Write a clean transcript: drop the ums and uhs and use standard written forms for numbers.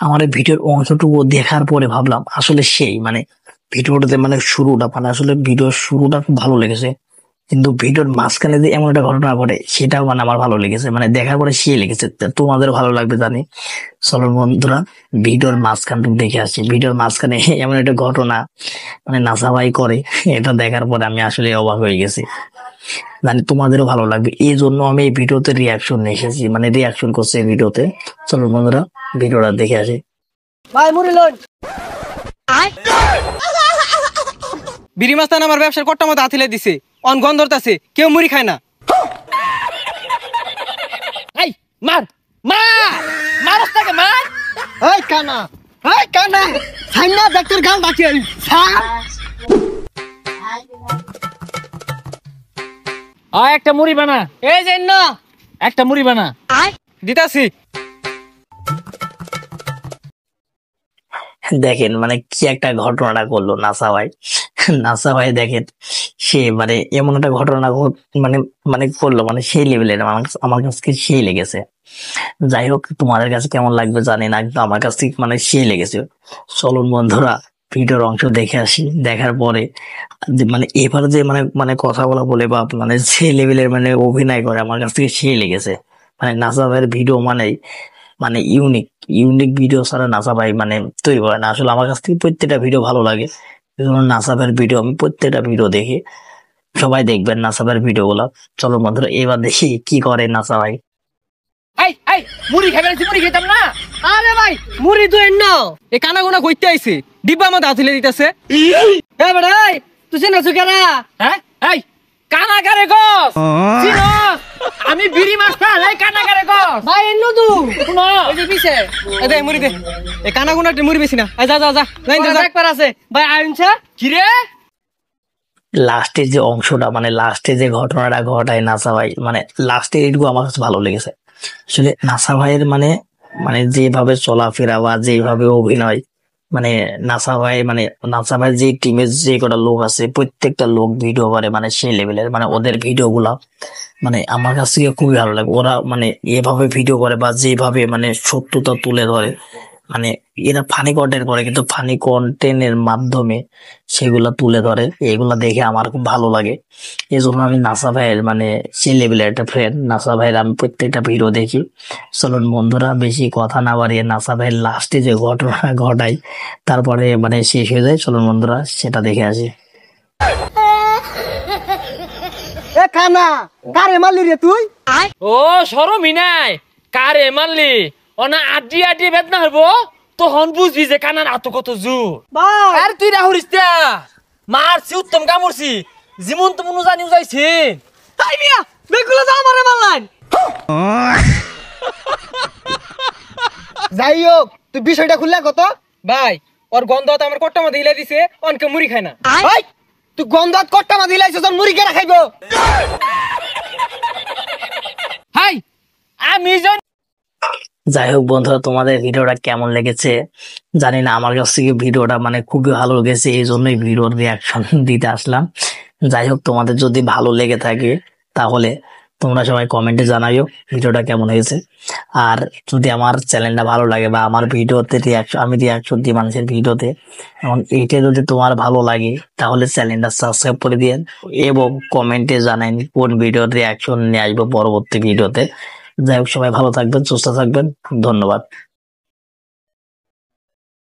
আমার এই ভিডিওর অংশটুকু দেখার পরে ভাবলাম আসলে সেই মানে ভিডিওটাতে মানে শুরুটা মানে আসলে ভিডিওর শুরুটা খুব ভালো লেগেছে, কিন্তু ভিডিওর মাঝখানে যে এমন একটা ঘটনা ঘটে সেটাও মানে আমার ভালো লেগেছে, মানে দেখার পরে সেই লেগেছে। তা তোমাদের ভালো লাগবে জানি। চলো বন্ধুরা, ভিডিওর মাঝখানটুকু দেখে আসি। ভিডিওর মাঝখানে এমন একটা ঘটনা মানে নাসাভাই করে, এটা দেখার পরে আমি আসলে অবাক হয়ে গেছি। জানি তোমাদেরও ভালো লাগবে, এই জন্য আমি এই ভিডিওতে রিয়াকশন নিয়ে এসেছি, মানে রিয়াকশন করছি এই ভিডিওতে। চলো বন্ধুরা, ভিডিওটা দেখে আসি। ভাই মুড়ি লন। বিড়ি মাস্তান আমার ব্যবসার কট্টা মতো আথিলে দিছে, অন গন্ধরতাছে, কেউ মুড়ি খায় না। এই মার মার মারস তাকে মার। এই কানা সাইনা ডাক্তার গাল ডাকি একটা মুড়ি বানা। এই যে না একটা মুড়ি বানা দিতাছি। দেখেন মানে কি একটা ঘটনাটা করলো নাসা ভাই। নাসা ভাই দেখেন, সে মানে এমন একটা ঘটনা মানে মানে করলো, মানে সেই লেভেলের আমার কাছে সেই লেগেছে। যাই হোক, তোমাদের কাছে কেমন লাগবে জানি না, কিন্তু আমার কাছ থেকে মানে সেই লেগেছে। চলুন বন্ধুরা, ভিডিওর অংশ দেখে আসি। দেখার পরে মানে এবার যে মানে মানে কথা বলা বলে বা মানে সেই লেভেলের মানে অভিনয় করে, আমার কাছ থেকে সেই লেগেছে। মানে নাসা ভাইয়ের ভিডিও মানে মানে ইউনিক ইউনিক ভিডিও ছাড়া নাসা ভাই মানে তৈরি করে না। আসলে আমার কাছ থেকে প্রত্যেকটা ভিডিও ভালো লাগে, এই জন্য নাসা ভাইয়ের ভিডিও আমি প্রত্যেকটা ভিডিও দেখি। সবাই দেখবেন নাসা ভাইয়ের ভিডিও গুলা। চলো বন্ধুরা, এবার দেখি কি করে নাসা ভাই। এই এই মুড়ি খাবেন, মুড়ি খেতাম না। আরে ভাই মুড়ি তো এন্ন এ কানা গোনা কইতে আইছে, ডিব্বা মতো আথিলে দিতেছে। এ বড়াই তুই চিনছ কেনা? হ্যাঁ এই কানা কারে গস চিনো? আমি বিড়ি মাস্টার, এই কানা কারে গস ভাই এন্ন তু শুনো এই যে পিছে এ দে মুড়ি দে। এ কানা গোনা মুড়ি বেশি না। এই যা যা যা লাইন যা একবার আছে ভাই আইনছা কি রে। লাস্টের যে অংশটা মানে লাস্টে যে ঘটনাটা ঘটায় নাসা ভাই, মানে লাস্টের এইটুকু আমার কাছে ভালো লেগেছে। আসলে নাসা ভাইয়ের মানে মানে যেভাবে চলাফেরা বা যেভাবে অভিনয়, মানে নাসা ভাই মানে নাসা ভাই যে টিমের যে কটা লোক আছে প্রত্যেকটা লোক ভিডিও করে মানে সেই লেভেলের, মানে ওদের ভিডিও গুলা মানে আমার কাছ থেকে খুবই ভালো লাগে। ওরা মানে এভাবে ভিডিও করে বা যেভাবে মানে সত্যতা তুলে ধরে, মানে এরা ফানি কন্টেন্ট করে কিন্তু ফানি কন্টেন্টের মাধ্যমে সেগুলা তুলে ধরে, এগুলা দেখে আমার খুব ভালো লাগে। এই জন্য আমি নাসা ভাইয়ের মানে সেই লেভেলের একটা ফ্রেন্ড। নাসা ভাইয়ের আমি প্রত্যেকটা ভিডিও দেখি। চলুন বন্ধুরা, বেশি কথা না বাড়িয়ে নাসা ভাইয়ের লাস্টে যে ঘটনা ঘটায় তারপরে মানে শেষ হয়ে যায়, চলুন বন্ধুরা সেটা দেখে আসি। এ কানা কারে মারলি রে তুই? ও শরমই নাই, কারে মারলি ওনা আড্ডি আড্ডি বেদনা হবো তখন বুঝবি যে কানার আত কত জোর। আর তুই রাহুরিস তা মারছি উত্তম কামড়ছি যেমন তো মনে জানিও যাইছে। তাই মিয়া বেগুলো যা আমারে মারলাম। যাই হোক তুই বিষয়টা খুললা কত ভাই? ওর গন্ধত আমার কট্টা মধ্যে হিলাই দিছে, অনকে মুড়ি খায় না। তুই গন্ধত কট্টা মধ্যে হিলাইছিস, তোর মুড়ি কেনা খাইবো? হাই আমি যাই হোক বন্ধুরা, তোমাদের ভিডিওটা কেমন লেগেছে জানি না, আমার কাছ থেকে ভিডিওটা মানে খুবই ভালো লেগেছে, এই জন্যই ভিডিওর রিয়াকশন দিতে আসলাম। যাই হোক, তোমাদের যদি ভালো লেগে থাকে তাহলে তোমরা সবাই কমেন্টে জানাইও ভিডিওটা কেমন হয়েছে। আর যদি আমার চ্যানেলটা ভালো লাগে বা আমার ভিডিওতে রিয়াকশন, আমি রিয়াকশন দিই মানুষের ভিডিওতে, এবং এইটা যদি তোমার ভালো লাগে তাহলে চ্যানেলটা সাবস্ক্রাইব করে দিন এবং কমেন্টে জানান কোন ভিডিওর রিয়াকশন নিয়ে আসবো পরবর্তী ভিডিওতে। যাই হোক, সবাই ভালো থাকবেন, সুস্থ থাকবেন, ধন্যবাদ।